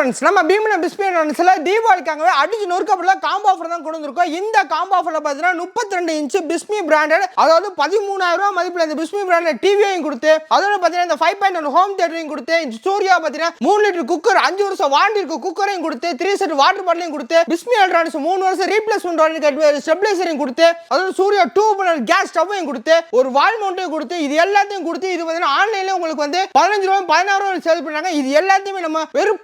Friends நம்ம பீமன பிஸ்மி எலக்ட்ரானிக்ஸ்ல தீபாவளிக்காகவே அடிச்சு நொறுக்கப்படல combo offer தான் கொண்டு வந்திருக்கோம். இந்த காம்போ ஆஃபர்ல பார்த்தீங்கன்னா 32 இன்ச் பிஸ்மி பிராண்டட், அதாவது 13,000 ரூபாய் மதிப்புல இந்த பிஸ்மி பிராண்டட் டிவியையும் கொடுத்து, அதோட பார்த்தீங்கன்னா இந்த 5.1 ஹோம் தியேட்டரையும் கொடுத்து, சூர்யா பார்த்தீங்கன்னா 3 லிட்டர் குக்கர் 5 வருஷம் வாரண்டி இருக்க குக்கரையும் கொடுத்து, 3 செட் வாட்டர் பாட்டிலையும் கொடுத்து, பிஸ்மி எலக்ட்ரானிக்ஸ் 3 வருஷம் ரீப்ளேஸ்மெண்ட் வாரண்டி ஸ்டெபிலைசரையும் கொடுத்து, அதோட சூர்யா 2 பர்னர் கேஸ் ஸ்டவ்வையும் கொடுத்து, ஒரு வால் மவுண்டையும் கொடுத்து, இது எல்லாத்தையும் கொடுத்து, இது பார்த்தீங்கன்னா ஆன்லைன்ல உங்களுக்கு வந்து 15 ரூபாய் 16 ரூபாய் சேல் பண்றாங்க. இது எல்லாத்தையுமே நம்ம வெறும்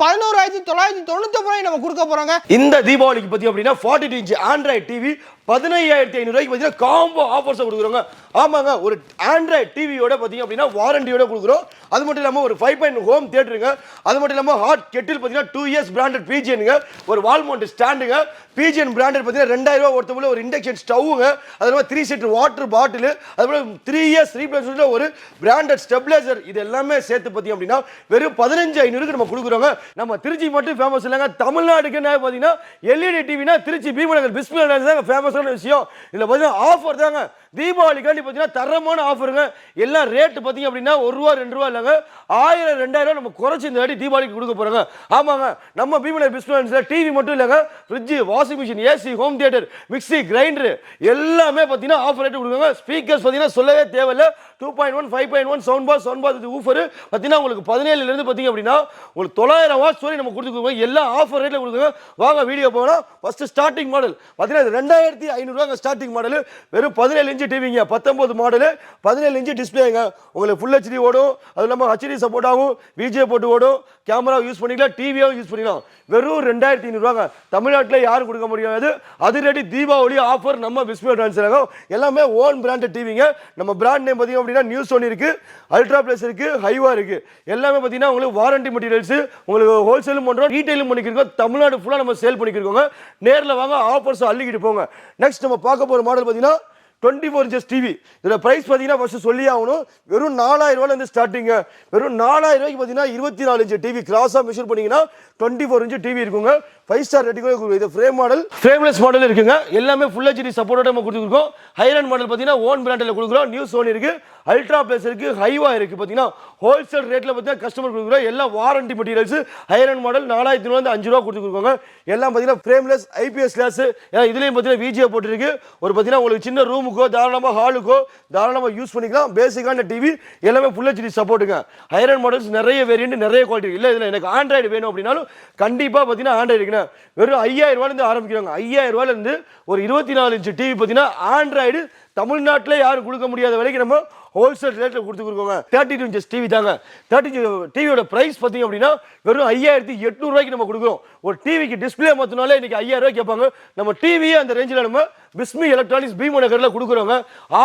11,999 நம்ம கொடுக்க போறாங்க. இந்த தீபாவளிக்கு பத்தி அப்படின்னா 42 இன்ச் ஆண்ட்ராய்டு டிவி 15,500 ரூபாய்க்கு பார்த்தீங்கன்னா காம்போ ஆஃபர்ஸ் கொடுக்குறோங்க. ஆமாங்க, ஒரு ஆண்ட்ராய்டு டிவியோட பார்த்தீங்க அப்படின்னா வாரண்டியோட கொடுக்குறோம். அது மட்டும் இல்லாமல் ஒரு 5.1 ஹோம் தியேட்டருங்க, அது மட்டும் இல்லாமல் ஹாட் கெட்டில் பார்த்தீங்கன்னா 2 இயர்ஸ் பிராண்டட் பிஜிஎனுங்க, ஒரு வால் மவுண்ட் ஸ்டாண்டுங்க, பிஜிஎன் பிராண்டட் பார்த்தீங்கன்னா 2000 ரூபாய் ஒருத்தவங்க ஒரு இண்டக்ஷன் ஸ்டவ்வுங்க, அது இல்லாமல் 3 செட் வாட்டர் பாட்டில், அது போல 3 இயர்ஸ் ரீப்ளேஸ்மெண்ட் ஒரு பிராண்டட் ஸ்டெபிலைசர், இது எல்லாமே சேர்த்து பார்த்தீங்க அப்படின்னா வெறும் 15,500 நம்ம கொடுக்குறோங்க. நம்ம திருச்சி மட்டும் ஃபேமஸ் இல்லைங்க, தமிழ்நாடுக்கு பார்த்தீங்கன்னா எல்இடி டிவினா திருச்சி பீமநகர் பிஸ்மி தாங்க ஃபேமஸான விஷயம். இதில் பார்த்தீங்கன்னா ஆஃபர் தாங்க தீபாவளிக்காண்டி பார்த்தீங்கன்னா தரமான ஆஃபருங்க. எல்லாம் ரேட்டு பார்த்தீங்க அப்படின்னா 1 ரூபா 2 ரூபா இல்லைங்க, 1000 2000 நம்ம குறைச்சி இந்த வாட்டி தீபாவளிக்கு கொடுக்க போறாங்க. ஆமாங்க, நம்ம பீமநகர் பிஸ்மி டிவி மட்டும் இல்லைங்க, fridge, washing machine, AC, home theatre, mixie, grinder எல்லாமே பார்த்தீங்கன்னா ஆஃபர் ரேட்டு கொடுக்குறாங்க. ஸ்பீக்கர்ஸ் பார்த்தீங்கன்னா சொல்லவே தேவையில்லை, 2.1 5.1 சவுண்ட் பார் ஊஃபர் பார்த்தீங்கன்னா உங்களுக்கு 17 இருந்து பார்த்தீங்க அப்படின்னா உங்களுக்கு 900 வாட்ஸ் வரை நம்ம கொடுத்துருக்கோம். எல்லா ஆஃபர் ரேட்டில் கொடுக்குறோங்க. வாங்க வீடியோ போகலாம். ஃபர்ஸ்ட் ஸ்டார்டிங் மாடல் பார்த்தீங்கன்னா 2500 ரூபாய் ஸ்டார்டிங் மாடல், வெறும் 17 இன்ச் டிவிங்க, 19 மாடல், 17 இன்ச் டிஸ்பிளேங்க, உங்களுக்கு ஃபுல் ஹெச்டி ஓடும், அது இல்லாமல் ஹெச்டி சப்போர்ட் ஆகும், விஜே போட்டு ஓடும், கேமரா யூஸ் பண்ணிக்கலாம், டிவியாவும் யூஸ் பண்ணிக்கலாம். வெறும் 2500 ரூபாங்க. தமிழ்நாட்டில் யாரும் கொடுக்க முடியாது. அது ரெடி தீபாவளி ஆஃபர் நம்ம பிஸ்மி எலக்ட்ரானிக்ஸ். எல்லாமே ஓன் பிராண்டட் டிவிங்க. நம்ம பிராண்ட் நேம் பார்த்தீங்க அப்படின்னா நியூஸ் சோனி இருக்கு, அல்ட்ரா பிளஸ் இருக்கு, ஹைவா இருக்கு. எல்லாமே பார்த்தீங்கன்னா உங்களுக்கு வாரண்டி மெட்டீரியல்ஸ், உங்களுக்கு ஹோல்சேலும் பண்றோம், ரீட்டைலும் பண்ணிக்கிறோம். தமிழ்நாடு ஃபுல்லாக நம்ம சேல் பண்ணிக்கிறோங்க. நேரில் வாங்க, ஆஃபர்ஸ் அள்ளிக்கிட்டு போங்க. நெக்ஸ்ட் நம்ம பார்க்க போகிற மாடல் பார்த்தீங்கன்னா 24 இன்ச்சஸ் டிவி. இதோட பிரைஸ் பார்த்தீங்கன்னா ஃபர்ஸ்ட் சொல்லி ஆகணும், வெறும் 4000 ரூபாயிலிருந்து ஸ்டார்டிங்க. வெறும் 4000 ரூபாய்க்கு பார்த்தீங்கன்னா 24 இன்ச் டிவி கிராஸாக மெஷர் பண்ணீங்கன்னா 24 இன்ச் டிவி இருக்குங்க. 5 ஸ்டார் ரேட்டிங். இது ஃப்ரேம் மாடல், ஃப்ரேம்லெஸ் மாடல் இருக்குங்க. எல்லாமே ஃபுல் ஹெச்டி சப்போர்ட்டோட நம்ம கொடுத்துருக்கோம். ஹைரன் மாடல் பார்த்தீங்கன்னா ஓன் பிராண்டில் கொடுக்குறோம். நியூஸ் சோனி இருக்கு, அல்ட்ரா பிளஸ் இருக்கு, ஹைவா இருக்கு. பார்த்தீங்கன்னா ஹோல்சேல் ரேட்டில் பார்த்தீங்கன்னா கஸ்டமர் கொடுக்குறோம். எல்லாம் வாரண்டி மெட்டீரியல்ஸ். ஹைரன் மாடல் 4000 5 ரூபா கொடுத்துருக்கோங்க. எல்லாம் பார்த்தீங்கன்னா ஃப்ரேம்லெஸ் ஐபிஎஸ் கிளாஸ். இதுலேயும் பார்த்தீங்கன்னா விஜிஏ போட்டுருக்கு. ஒரு பார்த்தீங்கன்னா உங்களுக்கு சின்ன ரூமுக்கோ தாராளமாக ஹாலுக்கோ தாராளமாக யூஸ் பண்ணிக்கலாம். பேசிக்கான டிவி, எல்லாமே ஃபுல் ஹெச்டி சப்போர்ட்டுங்க. ஹைரன் மாடல்ஸ் நிறைய வேரியன்ட், நிறைய குவாலிட்டி. இல்லை இதில் எனக்கு ஆண்ட்ராய்டு வேணும் அப்படின்னாலும் கண்டிப்பாக பார்த்தீங்கன்னா ஆண்ட்ராய்டு இருக்குண்ணா. வெறும் 5000 ரூபாயிலிருந்து ஆரம்பிக்கிறாங்க. 5000 ரூபாயிலிருந்து ஒரு 24 இன்ச் டிவி பார்த்தீங்கன்னா ஆண்ட்ராய்டு தமிழ்நாட்டில் யாரும் கொடுக்க முடியாத விலைக்கு நம்ம ஹோல்சேல் ரேட்டில் கொடுத்துருக்கோங்க. 32 இன்ச்சஸ் டிவி தாங்க. 32 டிவியோட பிரைஸ் பார்த்தீங்க அப்படின்னா வெறும் 5800 ரூபாய்க்கு நம்ம கொடுக்குறோம். ஒரு டிவிக்கு டிஸ்பிளே மாற்றினாலே இன்னைக்கு 5000 ரூபாய் கேட்பாங்க. நம்ம டிவியே அந்த ரேஞ்சில் நம்ம பிஸ்மி எலக்ட்ரானிக்ஸ் பீமநகரில் கொடுக்குறோங்க.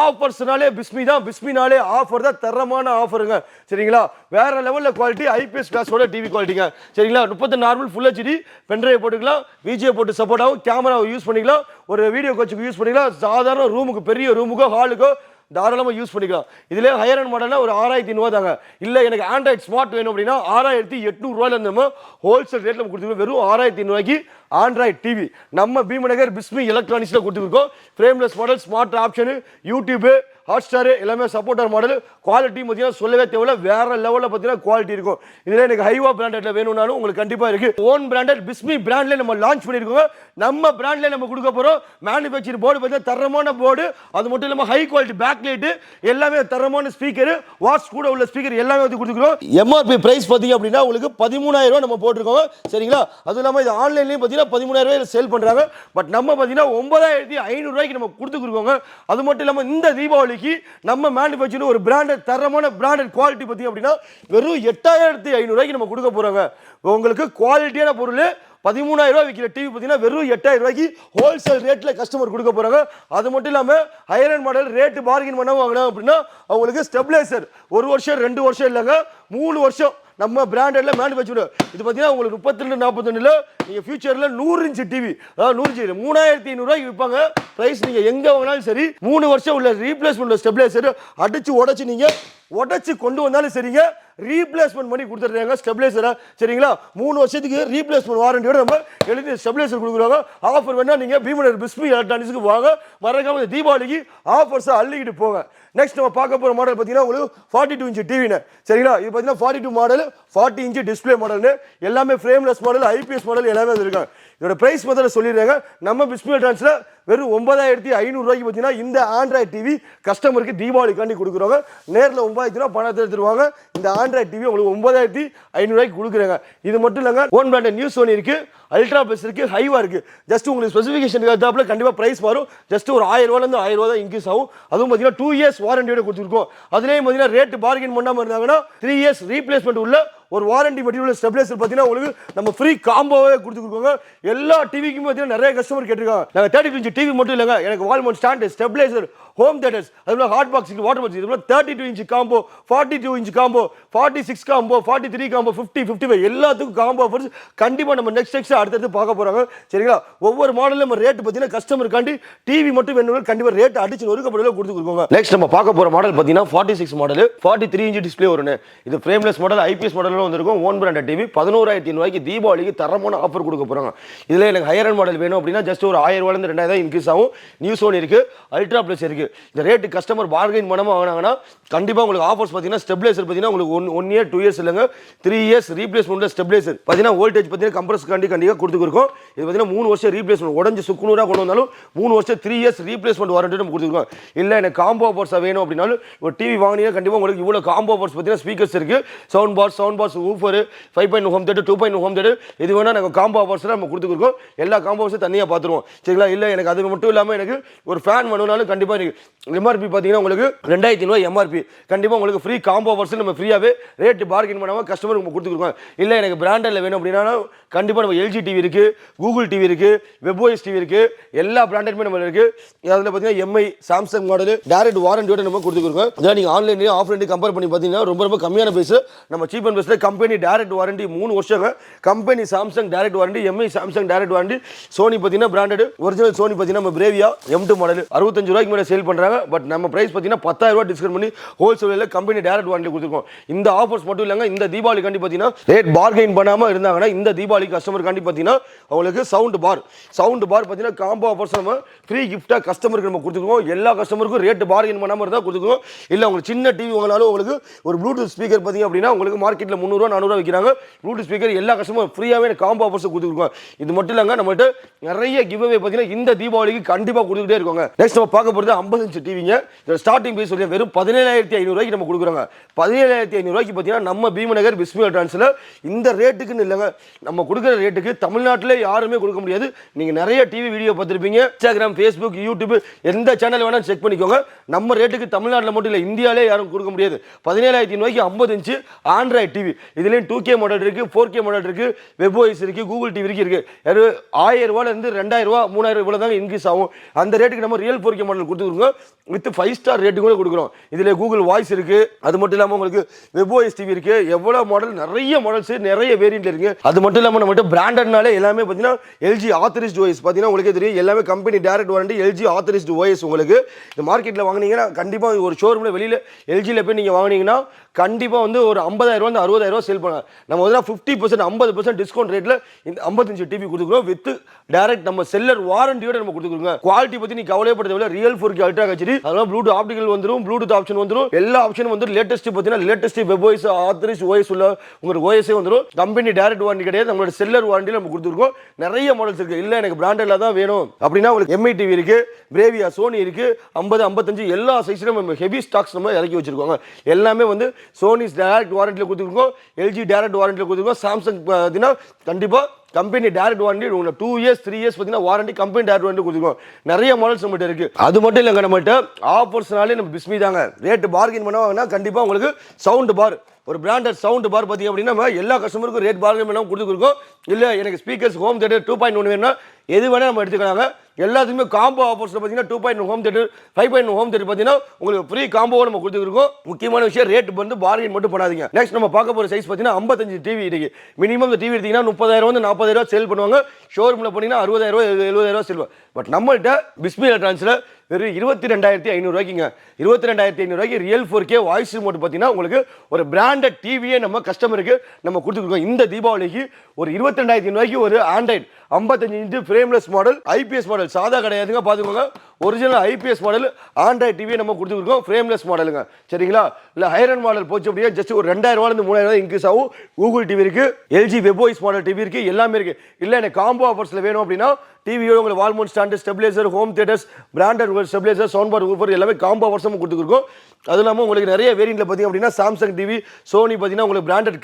ஆஃபர்ஸ்னாலே பிஸ்மி தான், பிஸ்மினாலே ஆஃபர் தான், தரமான ஆஃபருங்க. சரிங்களா, வேற லெவலில் குவாலிட்டி, ஐபிஎஸ் கிளாஸோட டிவி குவாலிட்டிங்க. சரிங்களா, 30 நார்மல் ஃபுல் ஹெச்டி, பென்ட்ரைவ் போட்டுக்கலாம், விஜே போட்டு சப்போர்ட் ஆகும், கேமராவை யூஸ் பண்ணிக்கலாம், ஒரு வீடியோ கோச்சுக்கு யூஸ் பண்ணிக்கலாம், சாதாரண ரூமுக்கு, பெரிய ரூமுக்கோ ஹாலுக்கோ தாராளமாக யூஸ் பண்ணிக்கலாம். இதிலே ஹையர் மாடல்னா ஒரு 6500 தாங்க. இல்லை எனக்கு ஆண்ட்ராய்ட் ஸ்மார்ட் வேணும் அப்படின்னா 6800 ரூபாயில நம்ம ஹோல்சேல் ரேட்டில் கொடுத்துருக்கோம். வெறும் 6500 ரூபாய்க்கு ஆண்ட்ராய்ட் டிவி நம்ம பீமநகர் பிஸ்மி எலக்ட்ரானிக்ஸில் கொடுத்துருக்கோம். Frameless model, smart option, YouTube, Hotstar எல்லாமே சப்போர்ட்டர் மாடல். குவாலிட்டி பார்த்தீங்கன்னா சொல்லவே தேவையில்ல, வேற லெவலில் பார்த்தீங்கன்னா குவாலிட்டி இருக்கும். இதில் எனக்கு ஹைவா பிராண்டட்ல வேணும்னாலும் உங்களுக்கு கண்டிப்பாக இருக்கு. ஓன் பிராண்டட் பிஸ்மி பிராண்ட்ல நம்ம லான்ச் பண்ணியிருக்கோங்க. நம்ம பிராண்ட்ல நம்ம கொடுக்க போகிறோம். மேனுஃபேக்சர் போர்டு பார்த்தீங்கன்னா தரமான போர்டு, அது மட்டும் இல்லாமல் ஹை குவாலிட்டி பேக் லைட், எல்லாமே தரமான ஸ்பீக்கர், வாட்ஸ் கூட உள்ள ஸ்பீக்கர் எல்லாமே வந்து கொடுத்துருக்கோம். எம்ஆர்பி பிரைஸ் பார்த்தீங்க அப்படின்னா உங்களுக்கு 13,000 ரூபாய் நம்ம போட்டிருக்கோம். சரிங்களா, அதுவும் இல்லாமல் இது ஆன்லைன்லேயும் பார்த்தீங்கன்னா 13,000 ரூபாய் சேல் பண்ணுறாங்க. பட் நம்ம பார்த்தீங்கன்னா 9,500 ரூபாய்க்கு நம்ம கொடுத்துருக்கோங்க. அது மட்டும் இல்லாமல் இந்த தீபாவளி நம்ம மேனுஃபேக்சர் ஒரு பிராண்டட் தரமான பிராண்டட் குவாலிட்டி பத்தி அப்படின்னா வெறும் 8500 ரூபாய்க்கு நம்ம கொடுக்க போறாங்க. உங்களுக்கு குவாலிட்டியான பொருள் 13,000 ரூபாய் விற்கிற டிவி பார்த்தீங்கன்னா வெறும் 8000 ரூபாய்க்கு ஹோல்சேல் ரேட்ல கஸ்டமர் கொடுக்க போறாங்க. அது மட்டும் இல்லாமல் ஹையர் மாடல் ரேட்டு பார்கின் பண்ண வாங்கினோம் அப்படின்னா அவங்களுக்கு ஸ்டெபிலைசர் 1 வருஷம் 2 வருஷம் இல்லைங்க, 3 வருஷம் நம்ம பிராண்டட்ல மேனுஃபேக்சர். இது பார்த்தீங்கன்னா உங்களுக்கு 32-42 நீங்க ஃபியூச்சர்ல 100 இன்ச் டிவி, அதாவது 100 இன்ச் 3500 ரூபாய்க்கு விற்பாங்க. பிரைஸ் நீங்க எங்க வாங்கினாலும் சரி, 3 வருஷம் உள்ள ரீப்ளேஸ்மெண்ட் ஸ்டெபிலைசர் அடிச்சு உடைச்சு நீங்க உடைச்சு கொண்டு வந்தாலும் சரிங்க, ரீப்ளேஸ்மெண்ட் பண்ணி கொடுத்துருக்காங்க ஸ்டெபிலைசரை. சரிங்களா, 3 வருஷத்துக்கு ரீப்ளேஸ்மெண்ட் வாரண்டியோட நம்ம எழுதி ஸ்டெபிலைசர் கொடுக்குறாங்க. ஆஃபர் வேணா நீங்க பீமனர் பிஸ்மி எலக்ட்ரானிக்ஸ்க்கு வாங்க. மறக்காம இந்த தீபாவளிக்கு ஆஃபர்ஸை அள்ளிக்கிட்டு போங்க. நெக்ஸ்ட் நம்ம பார்க்க போற மாடல் பார்த்தீங்கன்னா உங்களுக்கு 42 இன்ச் டிவின்னு. சரிங்களா, இது பார்த்தீங்கன்னா 42 மாடல் 40 இன்ச் டிஸ்பிளே மாடல்னு எல்லாமே ஃப்ரேம்லெஸ் மாடல் ஐபிஎஸ் மாடல் எல்லாமே இருக்காங்க. இதோட பிரைஸ் முதல்ல சொல்லிடுறாங்க. நம்ம பிஸ்மி எலக்ட்ரானிக்ஸ்ல வெறும் 9500 ரூபாய்க்கு பார்த்தீங்கன்னா இந்த ஆண்ட்ராய்ட் டிவி கஸ்டமருக்கு தீபாவளிக்காண்டி கொடுக்குறாங்க. நேரில் 9000 ரூபா பணத்தை எடுத்துருவாங்க. இந்த ஆண்ட்ராய்ட் டிவி உங்களுக்கு 9500 ரூபாய்க்கு கொடுக்குறாங்க. இது மட்டும் இல்லைங்க, ஓன் பிராண்ட் நியூஸ் சோனி இருக்கு, அல்ட்ரா பிளஸ் இருக்கு, ஹைவா இருக்கு. ஜஸ்ட் உங்களுக்கு ஸ்பெசிஃபிகேஷன் ஏற்றாப்புல கண்டிப்பா பிரைஸ் மாறும். ஜஸ்ட் ஒரு 1000 ரூபாயிலிருந்து 1000 ரூபா தான் இன்க்ரீஸ் ஆகும். அதுவும் பார்த்தீங்கன்னா 2 இயர்ஸ் வாரண்டியோட கொடுத்துருக்கோம். அதுலேயும் பார்த்தீங்கன்னா ரேட் பார்கெயின் பண்ணாமல் இருந்தாங்கன்னா 3 இயர்ஸ் ரீப்ளேஸ்மெண்ட் உள்ள ஒரு வாரண்டி மெட்டீரியல் ஸ்டெபிலைசர் பார்த்தீங்கன்னா உங்களுக்கு நம்ம ஃப்ரீ காம்போவே கொடுத்துருக்கோங்க. எல்லா டிவிக்குமே பார்த்தீங்கன்னா நிறைய கஸ்டமர் கேட்டிருக்காங்க. நாங்கள் 32 இன்ச் டிவி மட்டும் இல்லைங்க, எனக்கு வால் mount stand, stabiliser, home theatres, அதுபோல் ஹாட் பாக்ஸ், வாட்டர் பாக்ஸ், இதுபோல் 32 inch combo, 42 inch combo, 46 combo, 43 combo, 50, 55 எல்லாத்துக்கும் காம்போ ஆஃபர்ஸ் கண்டிப்பாக நம்ம நெக்ஸ்ட் அடுத்தடுத்து பார்க்க போகிறாங்க. சரிங்களா, ஒவ்வொரு மாடலும் நம்ம ரேட் பார்த்தீங்கன்னா கஸ்டமருக்காண்டி டிவி மட்டும் வேணும் கண்டிப்பாக ரேட் அடிச்சு நொறுக்கப்படல கொடுத்துருக்கோங்க. நெக்ஸ்ட் நம்ம பார்க்க போகிற மாடல் பார்த்தீங்கன்னா 46 மாடல் 43 இன்ச் டிஸ்பிளே வரும். இது ஃப்ரேம்லெஸ் மாடல் ஐபிஎஸ் மாடல் வந்திருக்கும். ஓன் பிராண்டட் டிவி 11500 ரூபாய்க்கு தீபாவளிக்கு தரமான ஆஃபர் கொடுக்க போகிறாங்க. இதில் எனக்கு ஹையர் அண்ட் மாடல் வேணும் அப்படின்னா ஜஸ்ட் ஒரு 1000 ரூபாயிலிருந்து 2000 இன்க்ரீஸ் ஆகும். நியூஸ் ஒன் இருக்கு, அல்ட்ரா பிளஸ் இருக்கு. இந்த ரேட்டு கஸ்டமர் பார்கெயின் பண்ணாமல் வாங்கினாங்கன்னா கண்டிப்பாக உங்களுக்கு ஆஃபர்ஸ் பார்த்தீங்கன்னா ஸ்டெபிலைசர் பார்த்தீங்கன்னா உங்களுக்கு 1 இயர் 2 இயர்ஸ் இல்லைங்க 3 இயர்ஸ் ரீப்ளேஸ்மெண்ட் ஸ்டெபிலைசர் பார்த்தீங்கன்னா வோல்டேஜ் பார்த்தீங்கன்னா கம்ப்ரஸ் கண்டிப்பாக கொடுத்துருக்கோம். இது பார்த்தீங்கன்னா 3 வருஷம் ரீப்ளேஸ்மெண்ட் உடஞ்சி சுக்குநூறாக கொண்டு வந்தாலும் 3 வருஷம் 3 இயர்ஸ் ரீப்ளேஸ்மெண்ட் வாரண்டி நம்ம கொடுத்துருக்கோம். இல்லை எனக்கு காம்போ ஆஃபர்ஸாக வேணும் அப்படின்னாலும் ஒரு டிவி வாங்கினீங்கன்னா கண்டிப்பாக உங்களுக்கு இவ்வளோ காம்போ ஆஃபர்ஸ் பார்த்தீங்கன்னா ஸ்பீக்கர்ஸ் இருக்கு, sound box woofer, 5.1 home theatre, 2.1 home theatre, இது வேணா நாங்கள் காம்போ ஆஃபர்ஸ் நம்ம கொடுத்துருக்கோம். எல்லா காம்போ ஆஃபர்ஸும் தனியாக பார்த்துருவோம். சரிங்களா, இல்லை எனக்கு அது மட்டும் இல்லாமல் எனக்கு ஒரு ஃபேன் வேணும்னாலும் கண்டிப்பாக எனக்கு எம்ஆர்பி பார்த்தீங்கன்னா உங்களுக்கு 2500 எம்ஆர்பி கண்டிப்பாக உங்களுக்கு ஃப்ரீ காம்போ ஆஃபர்ஸ் நம்ம ஃப்ரீயாகவே ரேட் பார்கெயின் பண்ணாமல் கஸ்டமருக்கு கொடுத்துருக்கோம். இல்லை எனக்கு பிராண்டில் வேணும் அப்படின்னா கண்டிப்பாக நம்ம எல்ஜி டிவி இருக்கு, கூகுள் டிவி இருக்கு, வெப்ஓஎஸ் டிவி இருக்கு, எல்லா பிராண்டடுமே நம்ம இருக்கு. அதில் பார்த்தீங்கன்னா எம்ஐ, சாம்சங் மாடல் டைரக்ட் வாரண்டியோட நம்ம கொடுத்துருக்கோம். இதான் நீங்கள் ஆன்லைன்லேயே ஆஃப்லைன்லேயே கம்பேர் பண்ணி பார்த்தீங்கன்னா ரொம்ப கம்மியான பிரைஸ். நம்ம சீப் அண்ட் பெஸ்ட்டில் கம்பெனி டைரக்ட் வாரண்டி 3 வருஷங்க. Company Samsung direct warranty, MI Samsung direct warranty, Sony பார்த்தீங்கன்னா பிராண்டட் ஒரிஜினல் சோனி பார்த்தீங்கன்னா நம்ம பிரேவியா M2 மாடல் 65 ரூபாய்க்கு மேலே சேல் பண்ணுறாங்க. பட் நம்ம பிரைஸ் பார்த்தீங்கன்னா 10000 ரூபாய் டிஸ்கவுண்ட் பண்ணி ஹோல்சேலில் கம்பெனி டைரக்ட் வாரண்டி கொடுத்துருக்கோம். இந்த ஆஃபர்ஸ் மட்டும் இல்லைங்க, இந்த தீபாவளி காண்டி பார்த்தீங்கன்னா ரேட் பார்கெயின் பண்ணாமல் இருந்தாங்கன்னா இந்த தீபாவளி கஸ்டமர் காண்டி பார்த்தீங்கன்னா அவங்களுக்கு சவுண்ட் பார் பார்த்தீங்கன்னா காம்போ ஆஃபர்ஸ் நம்ம ஃப்ரீ கிஃப்டாக கஸ்டமருக்கு நம்ம கொடுத்துருக்கோம். எல்லா கஸ்டமருக்கும் ரேட் பார்கெயின் பண்ணாமல் இருந்தால் கொடுத்துருக்கோம். இல்லை உங்களுக்கு சின்ன டிவி வாங்கினாலும் உங்களுக்கு ஒரு ப்ளூடூத் ஸ்பீக்கர் பார்த்தீங்க அப்படின்னா உங்களுக்கு மார்க்கெட்டில் 300 400 விற்கிறாங்க. ப்ளூடூத் ஸ்பீக்கர் எல்லா கஸ்டமரும் ஃப்ரீயாகவே காம்போ ஆஃபர்ஸ் கொடுத்துருக்கோம். இது மட்டும் இல்லைங்க, நம்மகிட்ட நிறைய கிவ் அவே பார்த்தீங்கன்னா இந்த தீபாவளிக்கு கண்டிப்பாக கொடுத்துட்டே இருக்காங்க. நெக்ஸ்ட் நம்ம பார்க்க போகிறது 50 இன்ச் டிவிங்க. இதோட ஸ்டார்டிங் பிரைஸ் சொல்லி வெறும் 17500 ரூபாய்க்கு நம்ம கொடுக்குறாங்க. 17500 ரூபாய்க்கு பார்த்தீங்கன்னா நம்ம பீமநகர் பிஸ்மி எலக்ட்ரானிக்ஸ்ல இந்த ரேட்டுக்குன்னு இல்லைங்க, நம்ம கொடுக்குற ரேட்டுக்கு தமிழ்நாட்டில் யாருமே கொடுக்க முடியாது. நீங்க நிறைய டிவி வீடியோ பார்த்துருப்பீங்க, இன்ஸ்டாகிராம், ஃபேஸ்புக், யூடியூப் எந்த சேனல் வேணாலும் செக் பண்ணிக்கோங்க. நம்ம ரேட்டுக்கு தமிழ்நாட்டில் மட்டும் இல்லை இந்தியாவிலே யாரும் கொடுக்க முடியாது. 17500 ரூபாய்க்கு 50 இன்ச் ஆண்ட்ராய்ட் டிவி. இதுலேயும் 2K மாடல் இருக்கு, 4K மாடல் இருக்கு, வெப்ஓஎஸ் இருக்கு, கூகுள் டிவி இருக்கு. 1000 ரூபாயிலிருந்து 2000 ரூபா 3000 இவ்வளோ தாங்க இன்க்ரீஸ் ஆகும். அந்த ரேட்டுக்கு நம்ம ரியல் 4K மாடல் கொடுத்துருக்கோம். வித் 5 ஸ்டார் ரேட்டு கூட கொடுக்குறோம். இதில் கூகுள் வாய்ஸ் இருக்கு, அது மட்டும் இல்லாமல் உங்களுக்கு வெப்ஓஎஸ் டிவி இருக்கு. எவ்வளோ மாடல், நிறைய மாடல்ஸ், நிறைய வேரியன்ட் இருக்கு. அது மட்டும் இல்லாமல் நம்மகிட்ட பிராண்டட்னாலே எல்லாமே பார்த்தீங்கன்னா எல்ஜி ஆத்தரைஸ்டு ஓஎஸ் பார்த்தீங்கன்னா உங்களுக்கு தெரியும், எல்லாமே company direct warranty LG authorised OS. உங்களுக்கு இந்த மார்க்கெட்டில் வாங்கினீங்கன்னா கண்டிப்பாக ஒரு ஷோரூமில் வெளியில் எல்ஜியில் போய் நீங்கள் வாங்கினீங்கன்னா கண்டிப்பாக வந்து ஒரு 50000 ரூபா 60000 ரூபா சேல் பண்ணலாம். நம்ம வந்து 50% 50% டிஸ்கவுண்ட் ரேட்டில் இந்த 55 டிவி கொடுத்துருக்கோம். வித் டைரக்ட் நம்ம செல்லர் வாரண்டியோட நம்ம கொடுத்துருக்கோங்க. குவாலிட்டி பற்றி நீ கவலைப்பட தேவையில்ல. ரியல் 4K அல்ட்ரா ஹெச்டி, அதெல்லாம் ப்ளூடூத் ஆப்டிகல் வந்துடும், ப்ளூடூத் ஆப்ஷன் வந்துடும், எல்லா ஆப்ஷனும் வந்து லேட்டஸ்ட் பார்த்தீங்கன்னா லேட்டஸ்ட் வெப்ஓஎஸ் ஆத்தரைஸ்ட் ஓஎஸ் உள்ள உங்களுக்கு ஓஎஸ்ஏ வந்துடும். கம்பெனி டைரக்ட் வாரண்டி கிடையாது, நம்மளோட செல்லர் வாரண்டியில் நம்ம கொடுத்துருக்கோம். நிறைய மாடல்ஸ் இருக்கு. இல்லை எனக்கு பிராண்டட்ல தான் வேணும் அப்படின்னா உங்களுக்கு எம்ஐ டிவி இருக்கு, பிரேவியா, சோனி இருக்கு, 50 55 எல்லா சைஸ்லையும் நம்ம ஹெவி ஸ்டாக்ஸ் நம்ம இறக்கி வச்சிருக்கோங்க. எல்லாமே வந்து சோனி டைரக்ட் வாரண்டியில் கொடுத்துருக்கோம், எல்ஜி டைரக்ட் வாரண்டியில் கொடுத்துருக்கோம். சாம்சங் பார்த்தீங்கன்னா கண்டிப்பாக கம்பெனி டைரக்ட் வாரண்டி உங்களுக்கு 2 இயர்ஸ் 3 இயர்ஸ் பார்த்தீங்கன்னா வாரண்டி கம்பெனி டைரக்ட் வாரண்டி கொடுத்துருக்கோம். நிறைய மாடல்ஸ் நம்மகிட்ட இருக்கு. அது மட்டும் இல்லைங்க, நம்மகிட்ட ஆஃபர்ஸ்னாலே நம்ம பிஸ்மி தாங்க. ரேட்டு பார்கெயின் பண்ணுவாங்கன்னா கண்டிப்பாக உங்களுக்கு சவுண்ட் பார், ஒரு பிராண்டட் சவுண்ட் பார் பார்த்தீங்க அப்படின்னா நம்ம எல்லா கஸ்டமருக்கும் ரேட் பார்கெயின் பண்ணாமல் கொடுத்துருக்கோம். இல்லை எனக்கு ஸ்பீக்கர்ஸ் ஹோம் தியேட்டர் 2.1 வேணும்னா எது வேணால் நம்ம எடுத்துக்கிறாங்க. எல்லாத்துக்குமே காம்போ ஆஃபர்ஸில் பார்த்தீங்கன்னா 2.1 ஹோம் தியேட்டர், 5.1 ஹோம் தியேட்டர் பார்த்தீங்கன்னா உங்களுக்கு ஃப்ரீ காம்போவை நம்ம கொடுத்துருக்கோம். முக்கியமான விஷயம் ரேட் வந்து பார்கெயின் மட்டும் பண்ணாதீங்க. நெக்ஸ்ட் நம்ம பார்க்க போகிற சைஸ் பார்த்தீங்கன்னா 55 டிவி இருக்கு. மினிமம் இந்த டிவி எடுத்தீங்கன்னா 30000 வந்து 40000 சேல் பண்ணுவாங்க. ஷோரூமில் போனீங்கன்னா 60000 7000 சேல். பட் நம்மள்கிட்ட பிஸ்மி எலக்ட்ரானிக்ஸில் வெறும் 22,500 ரூபாய்க்குங்க. 22,500 ரூபாய்க்கு ரியல் 4K வாய்ஸ் ரிமோட் பார்த்தீங்கன்னா உங்களுக்கு ஒரு பிராண்டட் டிவியே நம்ம கஸ்டமருக்கு நம்ம கொடுத்துருக்கோம். இந்த தீபாவளிக்கு ஒரு 22,500 ரூபாய்க்கு ஒரு Android 55 inch frameless model IPS model சாதா கிடையாதுங்க, பார்த்துக்கோங்க. ஒரிஜினல் ஐபிஎஸ் மாடல் ஆண்ட்ராய்டு டிவியை நம்ம கொடுத்துருக்கோம், ஃப்ரேம்லெஸ் மாடலுங்க. சரிங்களா? இல்லை ஹைரன் மாடல் போச்சு அப்படியே ஜஸ்ட் ஒரு 2,000 ரூபாயிலிருந்து 3,000 ரூபாய் இன்க்ரீஸ் ஆகும். கூகுள் டிவி இருக்கு, எல்ஜி வெப்வாய்ஸ் மாடல் டிவி இருக்கு, எல்லாமே இருக்கு. இல்லை எனக்கு காம்போ ஆஃபர்ஸில் வேணும் அப்படின்னா டிவியோட உங்களுக்கு wall mount stand, stabiliser, home theatres, branded stabiliser, sound bar, woofer எல்லாமே காம்போ ஆஃபர்ஸ் நம்ம கொடுத்துருக்கோம். அது இல்லாமல் உங்களுக்கு நிறைய வேரியண்ட்ல பார்த்தீங்க அப்படின்னா சாம்சங் டிவி, சோனி பார்த்தீங்கன்னா உங்களுக்கு பிராண்டட்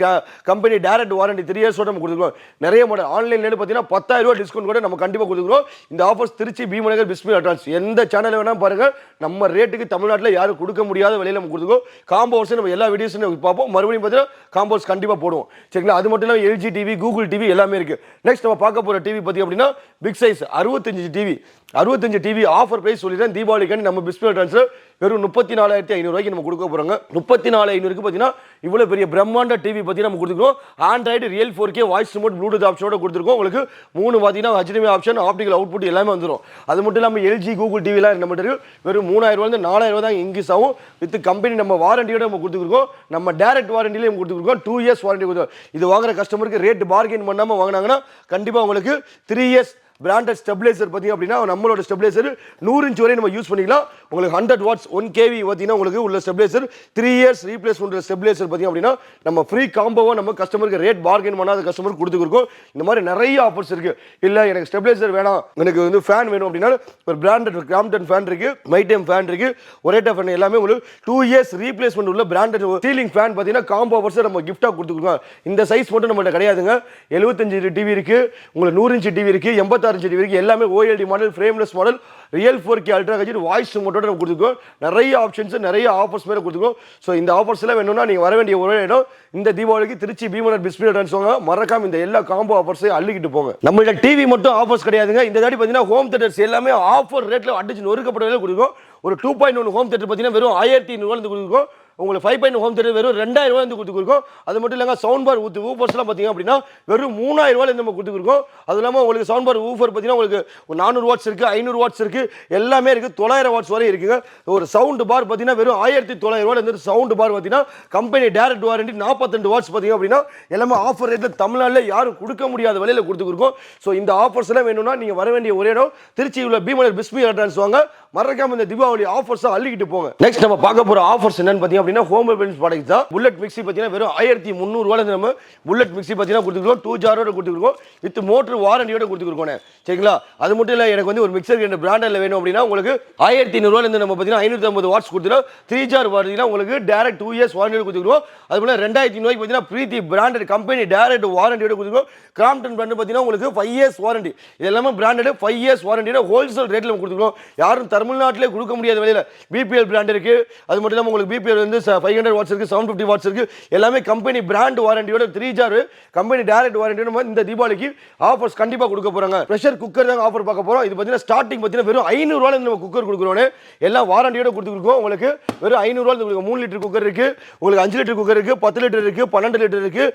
கம்பெனி டைரக்ட் வாரண்டி 3 இயர்ஸோட நம்ம கொடுத்துருக்கோம். நிறைய மாடல் ஆன்லைன்ல பார்த்தீங்கன்னா 10,000 ரூபாய் டிஸ்கவுண்ட் கூட நம்ம கண்டிப்பாக கொடுத்துருக்கோம். இந்த ஆஃபர்ஸ் திருச்சி பீமநகர் பிஸ்மி அட்வான்ஸ் எந்த சேனல் வேணா பாருங்க, நம்ம ரேட்டுக்கு தமிழ்நாட்டில் யாரும் கொடுக்க முடியாத விலையில நம்ம கொடுத்துருக்கோம். காம்போ ஆஃபர்ஸ் நம்ம எல்லா வீடியோஸும் பார்ப்போம், மறுபடியும் பார்த்தீங்கன்னா காம்போ ஆஃபர்ஸ் கண்டிப்பாக போடுவோம். சரிங்களா? அது மட்டும் இல்லாமல் எல்ஜி டிவி, கூகுள் டிவி எல்லாமே இருக்கு. நெக்ஸ்ட் நம்ம பார்க்க போற டிவி பார்த்தீங்க அப்படின்னா big size 65 TV. 65 TV offer price சொல்லிடுறேன். தீபாவளிக்கு நம்ம பிஸ்மி அட்வான்ஸ் வெறும் 34,500 ரூபாய்க்கு நம்ம கொடுக்க போறோங்க. 34,500க்கு பார்த்தீங்கன்னா இவ்வளவு பெரிய பிரம்மாண்ட டிவி பத்தி நம்ம கொடுத்துருக்கோம். Android real 4K voice remote Bluetooth ஆப்ஷனோட கொடுத்துருக்கோம். உங்களுக்கு 3 பார்த்தீங்கன்னா HDMI ஆப்ஷன், ஆப்டிகல் அவுட்புட் எல்லாமே வந்துடும். அது மட்டும் இல்லாமல் எல்ஜி கூகுள் டிவிலாம் நம்ம வெறும் 3,000 ரூபாயிலிருந்து 4,000 ரூபாய் தான் இன்க்ரீஸ் ஆகும். வித் கம்பெனி நம்ம வாரண்டியோட நம்ம கொடுத்துருக்கோம். நம்ம டைரக்ட் வாரண்டியிலே நம்ம கொடுத்துருக்கோம். 2 இயர்ஸ் வாரண்டி கொடுத்துருக்கோம். இது வாங்குற கஸ்டமருக்கு ரேட் பார்கெயின் பண்ணாமல் வாங்கினாங்கன்னா கண்டிப்பாக உங்களுக்கு 3 இயர்ஸ் பிராண்டட் ஸ்டெபிலைசர் பார்த்தீங்க அப்படின்னா நம்மளோட ஸ்டெபிலைசர் 100 இன்ச் வரை நம்ம யூஸ் பண்ணிக்கலாம். உங்களுக்கு 100 வாட்ஸ் 1 kV பார்த்தீங்கன்னா உங்களுக்கு உள்ள ஸ்டெபிலைசர் 3 இயர்ஸ் ரீப்ளேஸ் பண்ணுற ஸ்டெபிலைசர் பார்த்தீங்க அப்படின்னா நம்ம ஃப்ரீ காம்போவாக நம்ம கஸ்டமருக்கு ரேட் பார்கெயின் பண்ணாத கஸ்டமருக்கு கொடுத்துருக்கோம். இந்த மாதிரி நிறைய ஆஃபர்ஸ் இருக்கு. இல்லை எனக்கு ஸ்டெபிலைசர் வேணாம், எனக்கு வந்து ஃபேன் வேணும் அப்படின்னா ஒரு பிராண்டட் கிராம்டன் ஃபேன் இருக்கு, மைடம் ஃபேன் இருக்கு, ஒரேட்டா ஃபேன் எல்லாமே உங்களுக்கு 2 இயர்ஸ் ரீப்ளேஸ்மெண்ட் உள்ள பிராண்டட் சீலிங் ஃபேன் பார்த்தீங்கன்னா காம்போ ஆஃபர்ஸ் நம்ம கிஃப்டாக கொடுத்துருக்கோம். இந்த சைஸ் மட்டும் நம்மகிட்ட கிடையாதுங்க. 75 டிவி இருக்கு, உங்களுக்கு 100 இன்ச் டிவி இருக்கு, 86 டிவி இருக்கு, எல்லாமே OLED model, frameless model, real 4K ultra HD voice ரிமோட்டோட நம்ம கொடுத்துருக்கோம். நிறைய ஆப்ஷன்ஸ், நிறைய ஆஃபர்ஸ் மேலே கொடுத்துருக்கோம். ஸோ இந்த ஆஃபர்ஸ் எல்லாம் வேணும்னா நீங்கள் வர வேண்டிய ஒரே இடம் இந்த தீபாவளிக்கு திருச்சி பீமநகர் பிஸ்மி அட்வான்ஸ் வாங்க. மறக்காம இந்த எல்லா காம்போ ஆஃபர்ஸையும் அள்ளிக்கிட்டு போங்க. நம்மள்ட்ட டிவி மட்டும் ஆஃபர்ஸ் கிடையாதுங்க. இந்த தாடி பார்த்தீங்கன்னா ஹோம் தியேட்டர்ஸ் எல்லாமே ஆஃபர் ரேட்டில் அடிச்சு நொறுக்கப்பட்ட விலையில் கொடுக்கும். ஒரு 2.1 ஹோம் தியேட்டர் பார்த்தீங்கன்னா வெறும் 1,500 ரூபாயிலிருந்து கொடுக்கும். உங்களுக்கு 5.1 ஹோம் தியேட்டர் வெறும் 2,000 ரூபாய் கொடுத்துருக்கோம். அது மட்டும் இல்லைங்க சவுண்ட் பார் ஊஃபர்ஸ்லாம் பார்த்தீங்க அப்படின்னா வெறும் 3,000 ரூபாயில நம்ம கொடுத்துருக்கோம். அது இல்லாமல் உங்களுக்கு சவுண்ட் பார் ஊஃபர் பார்த்தீங்கன்னா உங்களுக்கு 400 வாட்ஸ் இருக்கு, 500 வாட்ஸ் இருக்கு, எல்லாமே இருக்கு. 900 வாட்ஸ் வரை இருக்குங்க. ஒரு சவுண்ட் பார் பார்த்தீங்கன்னா வெறும் 1,900 ரூபாயில இருந்து சவுண்ட் பார் பார்த்தீங்கன்னா கம்பெனி டைரக்ட் வாரண்டி 42 வாட்ஸ் பார்த்தீங்க அப்படின்னா எல்லாமே ஆஃபர் ரேட்டில் தமிழ்நாட்டில் யாரும் கொடுக்க முடியாத விலையில கொடுத்துருக்கோம். ஸோ இந்த ஆஃபர்ஸ் எல்லாம் வேணும்னா நீங்கள் வர வேண்டிய ஒரே இடம் திருச்சி உள்ள பீமநகர் பிஸ்மி அட்வான்ஸ் வாங்க. மறக்காம இந்த தீபாவளி ஆஃபர்ஸ் அள்ளிக்கிட்டு போங்க. நெக்ஸ்ட் நம்ம பார்க்க போற ஆஃபர்ஸ் என்னன்னு பார்த்தீங்க அப்படின்னா ஹோம் அப்ளையன்ஸ் ப்ராடக்ட்ஸ் தான். புல்லட் மிக்ஸி பார்த்தீங்கன்னா வெறும் 1,300 ரூபாயில நம்ம புல்லட் மிக்ஸி பார்த்தீங்கன்னா கொடுத்துருக்கோம். 2 ஜாரோட கொடுத்துருக்கோம், வித் மோட்டர் வாரண்டியோட கொடுத்துருக்கோம். சரிங்களா? அது மட்டும் இல்லை, எனக்கு வந்து ஒரு மிக்சர் ரெண்டு பிராண்டில் வேணும் அப்படின்னா உங்களுக்கு 1,500 ரூபாயிலிருந்து நம்ம பார்த்தீங்கன்னா 550 வாட்ஸ் கொடுத்துருவோம். 3 ஜார் பார்த்தீங்கன்னா உங்களுக்கு டேரக்ட் 2 இயர்ஸ் வாரண்டியோட கொடுத்துருவோம். அது போல 2,500 ரூபாய்க்கு பார்த்தீங்கன்னா பிரீத்தி பிராண்டட் கம்பெனி டேரக்ட் வாரண்டியோட கொடுத்துருவோம். கிராம்டன் பிராண்ட் பார்த்தீங்கன்னா உங்களுக்கு 5 இயர்ஸ் வாரண்டி. இது எல்லாமே பிராண்டட் 5 இயர்ஸ் வாரண்டியோட ஹோல்சேல் ரேட்ல நம்ம கொடுத்துருக்கோம். யாரும் தமிழ்நாட்டிலே கொடுக்க முடியாத விலையில பிபிஎல் பிராண்ட் இருக்கு. அது மட்டும் இல்லாமல் உங்களுக்கு பிபிஎல் வந்து 500 வாட்ஸ் இருக்கு, 750 வாட்ஸ் இருக்கு, எல்லாமே கம்பெனி பிராண்ட் வாரண்டியோட 3 ஜார் கம்பெனி டைரக்ட் வாரண்டியோட இந்த தீபாவளிக்கு ஆஃபர்ஸ் கண்டிப்பா கொடுக்க போறாங்க. பிரஷர் குக்கர் தான் ஆஃபர் பார்க்க போறோம். இது பார்த்தீங்கன்னா ஸ்டார்டிங் பார்த்தீங்கன்னா வெறும் 500 ரூபாயில நம்ம குக்கர் கொடுக்குறோம். எல்லாம் வாரண்டியோட கொடுத்துருக்கோம். உங்களுக்கு வெறும் 500 ரூபாயில உங்களுக்கு 3 லிட்டர் குக்கர் இருக்கு, உங்களுக்கு 5 லிட்டர் குக்கர் இருக்கு, 10 லிட்டர் இருக்கு, 12 லிட்டர் இருக்கு,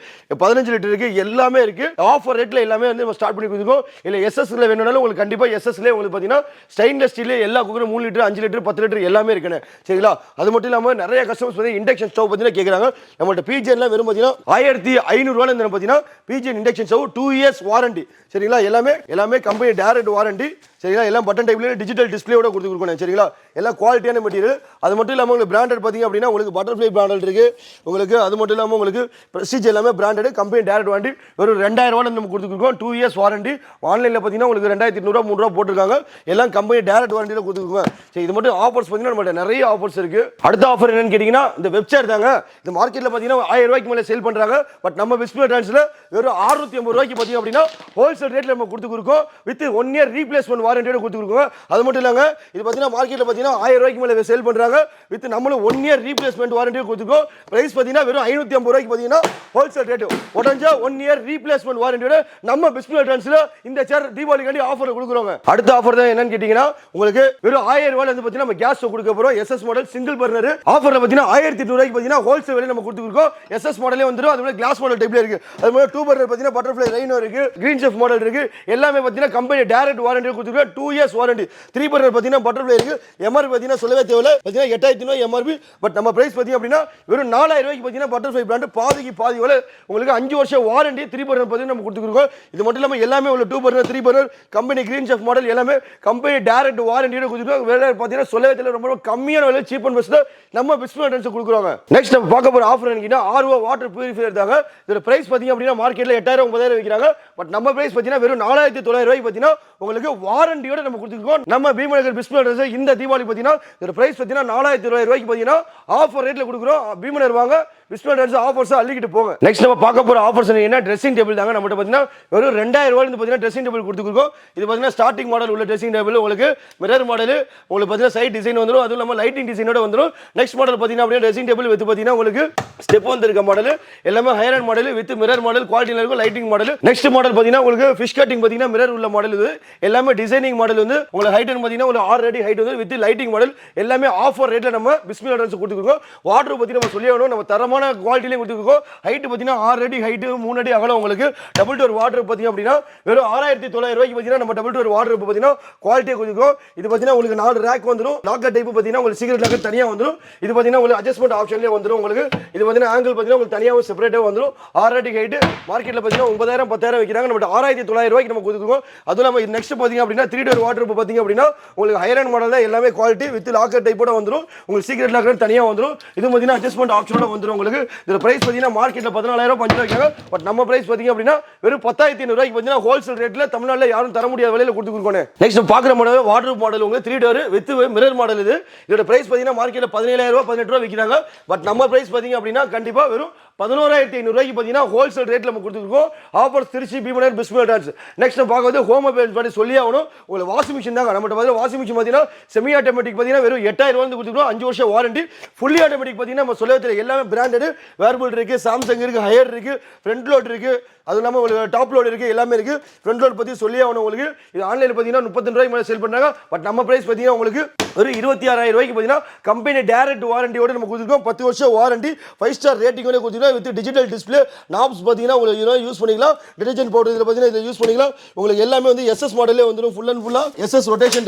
15 லிட்டர் இருக்கு, எல்லாமே இருக்கு. ஆஃபர் ரேட்ல எல்லாமே வந்து நம்ம ஸ்டார்ட் பண்ணி கொடுத்துருக்கோம். இல்ல எஸ்எஸ்ல வேணும்னாலும் உங்களுக்கு கண்டிப்பா எஸ்எஸ்ல உங்களுக்கு பார்த்தீங்கன்னா ஸ்டெயின்லெஸ் ஸ்டீல் எல்லா குக்கரும் 3 லிட்டர், 5 லிட்டர், 10 லிட்டர் எல்லாமே இருக்குன்னு. சரிங்களா? அது மட்டும் இல்லாம நிறைய கஸ்டமர்ஸ் வந்து இண்டக்ஷன் ஸ்டவ் பத்தினா கேக்குறாங்க. நம்மள்ட்ட பிஜிஎன்ல வெறும் பார்த்தீங்கன்னா 1,500 ரூபாயில இருந்து பார்த்தீங்கன்னா பிஜிஎன் இண்டக்ஷன் ஸ்டவ் 2 இயர்ஸ் வாரண்டி. சரிங்களா? எல்லாமே கம்பெனி டைரக்ட் வாரண்டி. சரிங்களா? எல்லாம் பட்டன் டைப்ல டிஜிட்டல் டிஸ்பிளேயோட கொடுத்துருக்கோம். சரிங்களா? எல்லாம் குவாலிட்டியான மெட்டீரியல். அது மட்டும் இல்லாமல் உங்களுக்கு பிராண்டட் பார்த்தீங்க அப்படின்னா உங்களுக்கு பட்டர்ஃப்ளை பிராண்டட் இருக்கு. உங்களுக்கு அது மட்டும் இல்லாமல் உங்களுக்கு பிரஸ்டீஜ் எல்லாமே பிராண்டட் கம்பெனி டைரக்ட் வாரண்டி வெறும் 2,000 ரூபாயில நம்ம கொடுத்துருக்கோம். 2 இயர்ஸ் வாரண்டி. ஆன்லைனில் பார்த்தீங்கன்னா உங்களுக்கு 2,800 ரூபா 3 ரூபா போட்டிருக்காங்க. எல்லாம் கம்பெனி டைரக்ட் வாரண்டியில் கொடுத்துருக்கோம். சரி, இது மட்டும் ஆஃபர்ஸ் பார்த்தீங்கன்னா நம்மள்ட்ட நிறைய ஆஃபர்ஸ் இருக்கு. அடுத்த ஆஃபர் என்னன்னு கேட்டீங்கன்னா இந்த வெப்சைட் தாங்க. இந்த மார்க்கெட்டில் பார்த்தீங்கன்னா 1000 ரூபாய்க்கு மேலே சேல் பண்றாங்க. பட் நம்ம பிஸ்மி அட்வான்ஸ்ல வெறும் 650 ரூபாய்க்கு பார்த்தீங்க அப்படின்னா ஹோல்சேல் ரேட்ல நம்ம கொடுத்துருக்கோம். வித் 1 இயர் ரீப்ளேஸ்மெண்ட் வாரண்டியோட கொடுத்துருக்கோம். அது மட்டும் இல்லங்க, இது பார்த்தீங்கன்னா மார்க்கெட்டில் பார்த்தீங்கன்னா 1000 ரூபாய்க்கு மேலே சேல் பண்றாங்க. வித் நம்மளும் 1 இயர் ரீப்ளேஸ்மெண்ட் வாரண்டியோட கொடுத்துருக்கோம். பிரைஸ் பார்த்தீங்கன்னா வெறும் 550 ரூபாய்க்கு பார்த்தீங்கன்னா ஹோல்சேல் ரேட். உடஞ்சா 1 இயர் ரீப்ளேஸ்மெண்ட் வாரண்டியோட நம்ம பிஸ்மி அட்வான்ஸ்ல இந்த சேர் தீபாவளிக்காண்டி ஆஃபர் கொடுக்குறோங்க. அடுத்த ஆஃபர் தான் என்னன்னு கேட்டீங்கன்னா உங்களுக்கு வெறும் வெறும் 1000 ரூபாயில வந்து பாத்தீங்கன்னா நம்ம கேஸ் ஸ்டவ் கொடுக்க போறோம். SS மாடல் சிங்கிள் பர்னர் ஆஃபர்ல பாத்தீங்கன்னா 1800 ரூபாய்க்கு பாத்தீங்கன்னா ஹோல்சேல் விலையில நம்ம கொடுத்துருக்கோம். SS மாடலே வந்துரும். அது மாதிரி கிளாஸ் மாடல் டைப்ல இருக்கு. அது மாதிரி 2 பர்னர் பாத்தீங்கன்னா பட்டர்ஃப்ளை ரைனோ இருக்கு, கிரீன் செஃப் மாடல் இருக்கு. எல்லாமே பாத்தீங்கன்னா கம்பெனி டைரக்ட் வாரண்டி கொடுத்துருக்கோம். 2 இயர்ஸ் வாரண்டி. 3 பர்னர் பாத்தீங்கன்னா பட்டர்ஃப்ளை இருக்கு. MRP பாத்தீங்கன்னா சொல்லவே தேவையில்ல. பாத்தீங்கன்னா 8500 MRP. பட் நம்ம பிரைஸ் பாத்தீங்க அப்படின்னா வெறும் 4000 ரூபாய்க்கு பாத்தீங்கன்னா பட்டர்ஃப்ளை பிராண்ட் பாதிக்கு பாதி விலை உங்களுக்கு 5 வருஷம் வாரண்டி 3 பர்னர் பாத்தீங்கன்னா நம்ம கொடுத்துருக்கோம். இது மட்டும் இல்லாம எல்லாமே உள்ள 2 burner 3 burner company green chef model எல்லாமே கம்பெனி டைரக்ட் வாரண்டியோட கொடுத்துருக்கோம். விலை பாத்தீங்கன்னா சொல்லவே தேவையில்ல. ரொம்ப கம்மியான விலை சீப் அண்ட் பெஸ்ட்ல நம்ம பிஸ்மில் டான்ஸ் கொடுக்குறாங்க. நெக்ஸ்ட் நம்ம பார்க்க போற ஆஃபர் என்னன்னா RO வாட்டர் பியூரிஃபையர் தாங்க. இதோட பிரைஸ் பாத்தீங்க அப்படின்னா மார்க்கெட்ல 8000 9000 விக்கிறாங்க. பட் நம்ம பிரைஸ் பாத்தீங்கன்னா வெறும் 4900 ரூபாய்க்கு பாத்தீங்கன்னா உங்களுக்கு வாரண்டியோட நம்ம கொடுத்துருக்கோம். நம்ம பீமநகர் பிஸ்மில் டான்ஸ் இந்த தீபாவளி பாத்தீங்கன்னா இதோட பிரைஸ் பாத்தீங்கன்னா 4900 ரூபாய்க்கு பாத்தீங்கன்னா ஆஃபர் ரேட்ல கொடுக்குறோம். பீமநகர் வாங்க பிஸ்மில் டான்ஸ் ஆஃபர்ஸ் அள்ளிக்கிட்டு போங்க. நெக்ஸ்ட் நம்ம பார்க்க போற ஆஃபர்ஸ் என்ன ட்ரெஸ்ஸிங் டேபிள் தாங்க. நம்மகிட்ட பாத்தீங்கன்னா வெறும் 2000 ரூபாயில இருந்து பாத்தீங்கன்னா ட்ரெஸ்ஸிங் டேபிள் கொடுத்துருக்கோம். இது பாத்தீங்கன்னா ஸ்டார்டிங் மாடல் உள்ள ட்ரெஸ்ஸிங் டேபிள் உங்களுக்கு மிரர் மாடல் உங்களுக்கு பாத்தீங்கன்னா சைட் டிசைன் வந்துரும். அதுவும் நம்ம லைட்டிங் டிசைனோட வந்துரும். நெக்ஸ்ட் மாடல் பாத்தீங்கன்னா அப்படியே ட்ரெஸ்ஸிங் டேபிள் வித் பாத்தீங்கன்னா உங்களுக்கு ஸ்டெப் வந்திருக்க மாடல் எல்லாமே higher and model with mirror model குவாலிட்டில இருக்கும் லைட்டிங் மாடல். நெக்ஸ்ட் மாடல் பாத்தீங்கன்னா உங்களுக்கு ஃபிஷ் கட்டிங் பாத்தீங்கன்னா மிரர் உள்ள மாடல் இது எல்லாமே டிசைனிங் மாடல் வந்து உங்களுக்கு ஹைட் பாத்தீங்கன்னா ஒரு 6 அடி ஹைட் வந்து வித் லைட்டிங் மாடல் எல்லாமே ஆஃபர் ரேட்ல நம்ம பிஸ்மில் டான்ஸ் கொடுத்துருக்கோம். வாட்டர் பத்தி நம்ம சொல்லி ஆகணும். நம்ம தரமான குவாலிட்டில கொடுத்துருக்கோம். ஹைட் பாத்தீங்கன்னா 6 அடி ஹைட் 3 அடி அகலம் உங்களுக்கு டபுள் டோர் வாட்டர் பாத்தீங்க அப்படின்னா வெறும் 6900 ரூபாய்க்கு பாத்தீங்கன்னா நம்ம டபுள் டோர் வாட்டர் பாத்தீங்கன்னா குவாலிட்டியா கொடுத்துருக்கோம். இது பாத்தீங்கன்னா உங்களுக்கு 4 ரேக் வந்துரும். லாக்கர் டைப் பாத்தீங்கன்னா உங்களுக்கு சீக்ரெட் லாக்கர் தனியா வந்துரும். இது பாத்தீங்கன்னா உங்களுக்கு அட்ஜஸ்ட்மென்ட் ஆப்ஷன்லயே வந்துரும். உங்களுக்கு இது பாத்தீங்கன்னா ஆங்கிள் பாத்தீங்கன்னா உங்களுக்கு தனியாவும் செப்பரேட்டா வந்துரும். 6 அடி ஹைட் மார்க்கெட்ல பாத்தீங்கன்னா 9000 10000 விக்கிறாங்க. நம்ம 6900 ரூபாய்க்கு நம்ம கொடுத்துருக்கோம். அதுவும் நம்ம நெக்ஸ்ட் பாத்தீங்க அப்படின்னா 3 டோர் வாட்டர் பாத்தீங்க அப்படின்னா உங்களுக்கு ஹையர் அண்ட் மாடல் தான் எல்லாமே குவாலிட்டி வித் லாக்கர் டைப்போட வந்துரும். உங்களுக்கு சீக்ரெட் லாக்கர் தனியா வந்துரும். இது பாத்தீங்கன்னா அட்ஜஸ்ட்மென்ட் ஆப்ஷனோட வந்துரும். உங்களுக்கு இதோட பிரைஸ் பாத்தீங்கன்னா மார்க்கெட்ல 14000 5 வைக்காங்க. பட் நம்ம பிரைஸ் பாத்தீங்க அப்படின்னா வெறும் 10500 ரூபாய்க்கு பாத்தீங்கன்னா ஹோல்சேல் ரேட்ல தமிழ்நாட்டுல யாரும் தர முடியாத விலையில கொடுத்துருக்கோம். நெக்ஸ்ட் பாக்குற மாடல் வாட்டர் மாடல் உங்களுக்கு 3 டோர் வித் மிரர் மாடல் இது. இதோட பிரைஸ் பாத்தீங்கன்னா மார்க்கெட்ல 17000 ரூபாய் 18 ரூபாய் விக்கிறாங்க. பட் நம்ம பிரைஸ் பாத்தீங்க அப்படின்னா கண்டிப்பா வெறும் 11500 ரூபாய்க்கு பாத்தீங்கன்னா ஹோல்சேல் ரேட்ல நம்ம கொடுத்துருக்கோம். ஆஃபர்ஸ் திருச்சி பீமநகர் பிஸ்மில் டான்ஸ். நெக்ஸ்ட் நம்ம பார்க்க ஹோம் அப்ளையன்ஸ் பத்தி சொல்லி ஆகணும். உங்களுக்கு வாஷிங் மிஷின் தாங்க. நம்ம பாத்தீங்கன்னா வாஷிங் மிஷின் பாத்தீங்கன்னா செமி ஆட்டோமேட்டிக் பாத்தீங்கன்னா வெறும் 8000 ரூபாய் கொடுத்துருக்கோம். 5 வருஷம் வாரண்டி. ஃபுல்லி ஆட்டோமேட்டிக் பாத்தீங்கன்னா நம்ம சொல்லவே தெரியல எல்லாமே பிராண்டட் வேர்புல் இருக்கு, சாம்சங் இருக்கு, ஹையர் இருக்கு, ஃப்ரண்ட் லோட் இருக்கு, அது இல்லாமல் உங்களுக்கு டாப் லோட் இருக்கு, எல்லாமே இருக்கு. ஃப்ரண்ட் லோட் பத்தி சொல்லி ஆகணும். உங்களுக்கு இது ஆன்லைன்ல பாத்தீங்கன்னா 32 ரூபாய்க்கு மேல சேல் பண்றாங்க. பட் நம்ம பிரைஸ் பாத்தீங்கன்னா உங்களுக்கு ஒரு 26000 ரூபாய்க்கு பாத்தீங்கன்னா கம்பெனி டைரக்ட் வாரண்டியோட நம்ம கொடுத்துருக்கோம். 10 வருஷம் வாரண்டி 5 ஸ்டார் ரேட்டிங்கோட கொடுத்துருக்கோம். வித் டிஜிட்டல் டிஸ்ப்ளே நாப்ஸ் பாத்தீங்கன்னா உங்களுக்கு யூஸ் பண்ணிக்கலாம். டிடர்ஜென்ட் பவுடர் இதில் பாத்தீங்கன்னா இதில் யூஸ் பண்ணிக்கலாம். உங்களுக்கு எல்லாமே வந்து SS மாடலே வந்துடும். ஃபுல் அண்ட் ஃபுல்லா SS ரொட்டேஷன்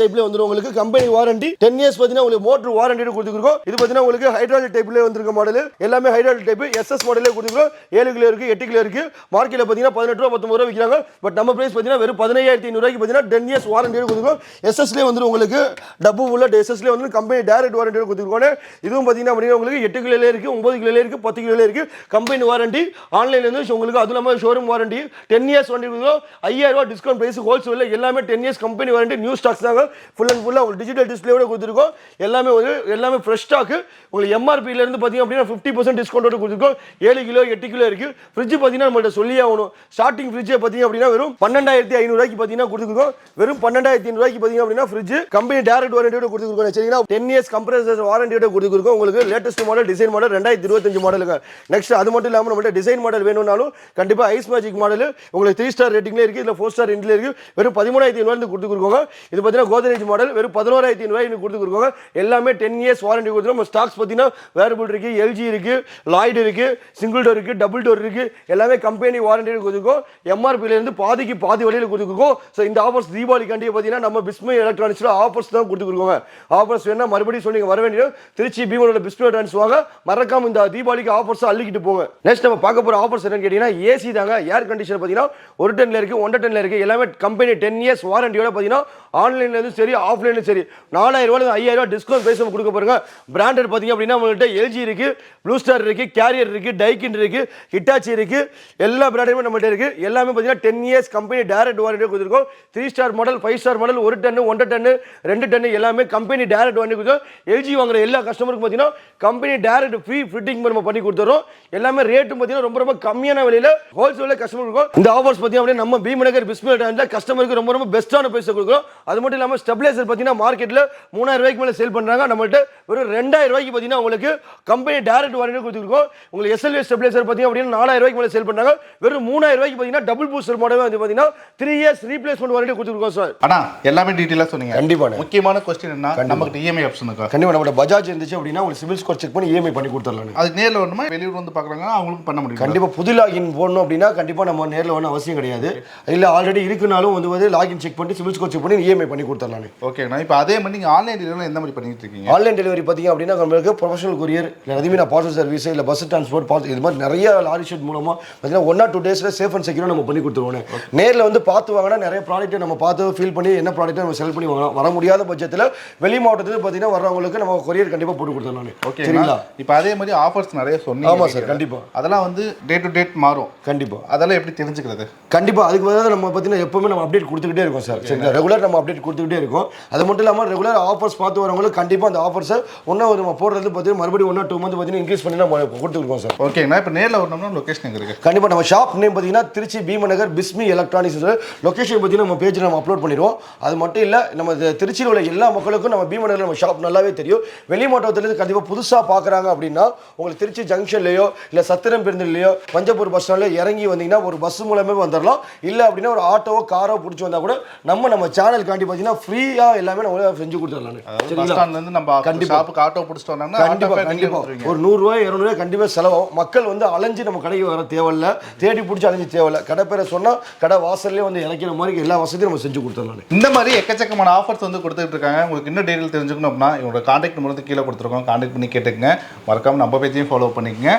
டைப்ல வந்துடும். உங்களுக்கு கம்பெனி வாரண்டி 10 இயர்ஸ் பாத்தீங்கன்னா உங்களுக்கு மோட்டர் வாரண்டியோட கொடுத்துருக்கோம். இது பாத்தீங்கன்னா உங்களுக்கு ஹைட்ராலிக் டைப்ல வந்திருக்க மாடல் எல்லாமே ஹைட்ராலிக் டைப் SS மாடலே கொடுத்துருக்கோம். 7 கிலோ இருக்கு, 8 கிலோ இருக்கு. மார்க்கெட்ல பாத்தீங்கன்னா 18 ரூபாய் 19 ரூபாய் விற்கிறாங்க. பட் நம்ம பிரைஸ் பாத்தீங்கன்னா வெறும் 15500 ரூபாய்க்கு பாத்தீங்கன்னா 10 இயர்ஸ் வாரண்டியோட கொடுத்துருக்கோம். SSல வந்து உங்களுக்கு டபுள் உள்ள SSல வந்து கம்பெனி டைரக்ட் வாரண்டியோட கொடுத்துருக்கோம். இதுவும் பாத்தீங்கன்னா அப்படியே உங்களுக்கு 8 கிலோல இருக்கு, 9 கிலோல இருக்கு, 10 கிலோல இருக்கு. கம்பெனி வாரண்டி ஆன்லைன்ல இருந்து உங்களுக்கு அது இல்லாம ஷோரூம் வாரண்டி 10 இயர்ஸ் வாரண்டி கொடுக்குறோம். 5000 ரூபாய் டிஸ்கவுண்ட் பிரைஸ் ஹோல்சேல்ல எல்லாமே 10 years company warranty new stocks தாங்க. ஃபுல் அண்ட் ஃபுல்லா உங்களுக்கு டிஜிட்டல் டிஸ்ப்ளேயோட கொடுத்துருக்கோம். எல்லாமே ஃப்ரெஷ் ஸ்டாக். உங்களுக்கு MRP ல இருந்து பாத்தீங்க அப்படின்னா 50% டிஸ்கவுண்டோட கொடுத்துருக்கோம். 7 கிலோ 8 கிலோ இருக்கு. ஃப்ரிட்ஜ் பாத்தீங்கன்னா நம்மள்ட்ட சொல்லி ஆகணும். ஸ்டார்டிங் ஃப்ரிட்ஜ் பாத்தீங்க அப்படின்னா வெறும் 12500 ரூபாய்க்கு பாத்தீங்கன்னா கொடுத்துருக்கோம். வெறும் 12500 ரூபாய்க்கு பாத்தீங்க அப்படின்னா ஃப்ரிட்ஜ் கம்பெனி டைரக்ட் வாரண்டியோட கொடுத்துருக்கோம். சரிங்களா 10 இயர்ஸ் கம்ப்ரஸர் வாரண்டியோட கொடுத்துருக்கோம். உங்களுக்கு லேட்டஸ்ட் மாடல் டிசைன் மாடல் 2025 மாடலுங்க. நெக்ஸ்ட் அது மட்டும் இல்லாம நம்மள்ட்ட டிசைன் மாடல் வேணும்னாலும் கண்டிப்பா ஐஸ் மேஜிக் மாடல் உங்களுக்கு 3 ஸ்டார் ரேட்டிங்ல இருக்கு, இல்ல 4 ஸ்டார் ரேட்டிங்ல இருக்கு. வெறும் 13500 ரூபாய்க்கு கொடுத்துருக்கோம். இது பாத்தீங்கன்னா கோத்ரேஜ் மாடல் வெறும் 11500 ரூபாய்க்கு கொடுத்துருக்கோம். எல்லாமே 10 இயர்ஸ் வாரண்டி கொடுத்துருக்கோம். ஸ்டாக்ஸ் பாத்தீங்கன்னா வேர்புல் இருக்கு, LG இருக்கு, லாய்ட் இருக்கு, சிங்கிள் டோர் இருக்கு, டபுள் டோர் இருக்கு. எல்லாமே கம்பெனி வாரண்டி கொடுத்துருக்கோம். MRP ல இருந்து பாதிக்கு பாதி வழியில கொடுத்துருக்கோம். சோ இந்த ஆஃபர்ஸ் தீபாவளிக்காண்டி பாத்தீங்கன்னா நம்ம பிஸ்மி எலக்ட்ரானிக்ஸ்ல ஆஃபர்ஸ் தான் கொடுத்துருக்கோம். ஆஃபர்ஸ் வேணா மறுபடியும் சொல்லி வர வேண்டிய திருச்சி பீமனோட பிஸ்மி எலக்ட்ரானிக்ஸ் வாங்க. மறக்காம இந்த தீபாவளிக்கு ஆஃபர்ஸ் அள்ளிக்கிட்டு போங்க. நெக்ஸ்ட் நம்ம பார்க்க போற ஆஃபர்ஸ் என்னன்னு கேட்டீங்கன்னா ஏசி தாங்க. ஏர் கண்டிஷனர் பாத்தீங்கன்னா 1 டன்ல இருக்கு, 1 டன்ல இருக்கு. எல்லாமே கம்பெனி 10 இயர்ஸ் வாரண்டியோட பாத்தீங்கன்னா ஆன்லைன்ல இருந்து சரி ஆஃப்லைன்ல சரி 4000 ரூபாய் 5000 ரூபாய் டிஸ்கவுண்ட் பிரைஸ் நம்ம கொடுக்க போறோங்க. பிராண்டட் பாத்தீங்க அப்படின்னா உங்கள்கிட்ட LG இருக்கு, ப்ளூ ஸ்டார் இருக்கு, கேரியர் இருக்கு, டைக்கின் இருக்கு, ஹிட்டாச்சி இருக்கு. எல்லா பிராண்டுமே நம்மகிட்ட இருக்கு. எல்லாமே பாத்தீங்கன்னா 10 இயர்ஸ் கம்பெனி டைரக்ட் வாரண்டி கொடுத்துருக்கோம். 3 star model, 5 star model, 1 ton, 1 ton, 2 ton எல்லாமே கம்பெனி டைரக்ட் வாரண்டி கொடுத்துருக்கோம். LG வாங்குற எல்லா கஸ்டமருக்கும் பாத்தீங்கன்னா கம்பெனி டைரக்ட் ஃப்ரீ ஃபிட்டிங் நம்ம பண்ணி கொடுத்துறோம். எல்லாமே ரேட்டும் பார்த்தீங்கன்னா ரொம்ப ரொம்ப கம்மியான விலையில ஹோல்சேல்ல கஸ்டமர் இருக்கும். இந்த ஆஃபர்ஸ் பார்த்தீங்கன்னா அப்படியே நம்ம பீமநகர் பிஸ்மி பிராண்ட்ல கஸ்டமருக்கு ரொம்ப ரொம்ப பெஸ்ட்டான பிரைஸ் கொடுக்குறோம். அது மட்டும் இல்லாமல் ஸ்டெபிலைசர் பார்த்தீங்கன்னா மார்க்கெட்டில் 3000 ரூபாய்க்கு மேலே சேல் பண்ணுறாங்க. நம்மள்ட்ட வெறும் 2000 ரூபாய்க்கு பார்த்தீங்கன்னா உங்களுக்கு கம்பெனி டைரக்ட் வாரண்டி கொடுத்துருக்கோம். உங்களுக்கு SLV ஸ்டெபிலைசர் பார்த்தீங்கன்னா அப்படின்னா 4000 ரூபாய்க்கு மேலே சேல் பண்ணுறாங்க. வெறும் 3000 ரூபாய்க்கு பார்த்தீங்கன்னா டபுள் பூஸ்டர் மாடல் வந்து பார்த்தீங்கன்னா 3 இயர்ஸ் ரீப்ளேஸ்மெண்ட் வாரண்டி கொடுத்துருக்கோம் சார். ஆனா எல்லாமே டீட்டெயிலாக சொன்னீங்க. கண்டிப்பா முக்கியமான கொஸ்டின் என்ன, நமக்கு இஎம்ஐ ஆப்ஷன் இருக்கா? கண்டிப்பாக நம்ம பஜாஜ் இருந்துச்சு அப்படின்னா உங்களுக்கு சிவில் ஸ்கோர் செக் பண்ணி இஎம்ஐ பண்ணி கொடுத்துடலாம். அது நேரில் வரணுமா, வெளியூர் வந்து பார்க்குறாங்க அவங்களுக்கு பண்ண முடியும்? கண்டிப்பாக புது லாகின் போடணும் அப்படின்னா கண்டிப்பாக நம்ம நேரில் வரணும் அவசியம் கிடையாது. இல்லை ஆல்ரெடி இருக்குனாலும் வந்து லாகின் செக் பண்ணி சிவில் ஸ்கோர் செக் பண்ணி இஎம்ஐ பண்ணி கொடுத்துடலாம். ஓகேண்ணா. இப்போ அதே மாதிரி நீங்கள் ஆன்லைன் டெலிவரி எந்த மாதிரி பண்ணிட்டு இருக்கீங்க? ஆன்லைன் டெலிவரி பார்த்தீங்க அப்படின்னா நம்மளுக்கு ப்ரொஃபஷனல் கொரியர் இல்லை அதுமாதிரி பார்சல் சர்வீஸ் இல்லை பஸ் டிரான்ஸ்போர்ட் இது மாதிரி நிறைய லாரி ஷெட் மூலமாக பார்த்தீங்கன்னா 1 or 2 டேஸில் சேஃப் அண்ட் செக்யூராக நம்ம பண்ணி கொடுத்துருவோம். நேரில் வந்து பார்த்து வாங்கினா நிறைய ப்ராடக்ட்டை நம்ம பார்த்து ஃபீல் பண்ணி என்ன ப்ராடக்ட்டை நம்ம செல் பண்ணி வாங்கலாம். வர முடியாத பட்சத்தில் வெளி மாவட்டத்தில் பார்த்தீங்கன்னா வர்றவங்களுக்கு நம்ம கொரியர் கண்டிப்பாக போட்டு கொடுத்துடலாம். ஓகே சரிங்களா? இப்போ அதே மாதிரி ஆஃபர்ஸ் நிறைய சொன்னீங்க. ஆமாம் சார், கண்டிப்பாக அதெல்லாம் வந்து டே டு டேட் மாறும். கண்டிப்பாக அதெல்லாம் எப்படி தெரிஞ்சுக்கிறது? கண்டிப்பாக அதுக்கு வந்து நம்ம பார்த்தீங்கன்னா எப்பவுமே நம்ம அப்டேட் கொடுத்துக்கிட்டே இருக்கோம் சார். சரிங்களா? ரெகுலர் நம்ம அப்டேட் கொடுத்துக்கிட்டே இருக்கோம். அது மட்டும் இல்லாமல் ரெகுலர் ஆஃபர்ஸ் பார்த்து வரவங்களுக்கு கண்டிப்பாக அந்த ஆஃபர்ஸை இன்னும் நம்ம போடுறது பார்த்தீங்கன்னா மறுபடியும் 1 or 2 month பார்த்தீங்கன்னா இன்க்ரீஸ் பண்ணி நம்ம கொடுத்துருக்கோம் சார். ஓகேண்ணா. இப்போ நேரில் வரணும்னா லொகேஷன் எங்கே இருக்குது? கண்டிப்பாக நம்ம ஷாப் நேம் பார்த்தீங்கன்னா திருச்சி பீமநகர் பிஸ்மி எலக்ட்ரானிக்ஸ். லொகேஷன் பார்த்தீங்கன்னா நம்ம பேஜில் நம்ம அப்லோட் பண்ணிடுவோம். அது மட்டும் இல்லை நம்ம திருச்சியில் உள்ள எல்லா மக்களுக்கும் நம்ம பீமநகர் நம்ம ஷாப் நல்லாவே தெரியும். வெளி மாவட்டத்திலேருந்து கண்டிப்பாக புதுசாக பார்க்குறாங்க அப்படின்னா உங்களுக்கு திருச்சி ஜங்ஷன்லையோ இல்லை சத்திரம் பேருந்துலையோ பஞ்சப்பூர் பஸ் ஸ்டாண்ட்லையோ இறங்கி வந்தீங்கன்னா ஒரு பஸ் மூலமே வந்துடலாம். இல்லை அப்படின்னா ஒரு ஆட்டோவோ காரோ பிடிச்சி வந்தால் கூட நம்ம சேனல் காண்டி பார்த்தீங்கன்னா ஃப்ரீயாக எல்லாமே நம்ம செஞ்சு கொடுத்துடலாம். பஸ் ஸ்டாண்ட்லேருந்து நம்ம கண்டிப்பாக ஆட்டோ பிடிச்சிட்டு வந்தாங்கன்னா கண்டிப்பாக ஒரு 100 ரூபாய் 200 ரூபாய் கண்டிப்பாக செலவாகும். மக்கள் வந்து அலைஞ்சு நம்ம கடைக்கு வர தேவையில்ல, தேடி பிடிச்சி அலைஞ்சு தேவையில்ல. கடை பேரை சொன்னால் கடை வாசல்லே வந்து இறக்கிற மாதிரி எல்லா வசதியும் நம்ம செஞ்சு கொடுத்துடலாம். இந்த மாதிரி எக்கச்சக்கமான ஆஃபர்ஸ் வந்து கொடுத்துட்டு இருக்காங்க. உங்களுக்கு இன்னும் டீடைல் தெரிஞ்சுக்கணும் அப்படின்னா இவங்களோட கான்டாக்ட் நம்பர் வந்து கீழே கொடுத்துருக்கோம். கான்டாக்ட் பண்ணி கேட்டுக்கங்க. மறக்காம நம்ம பேஜையும் ஃபாலோ பண்ணிக்கங்க.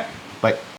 பை.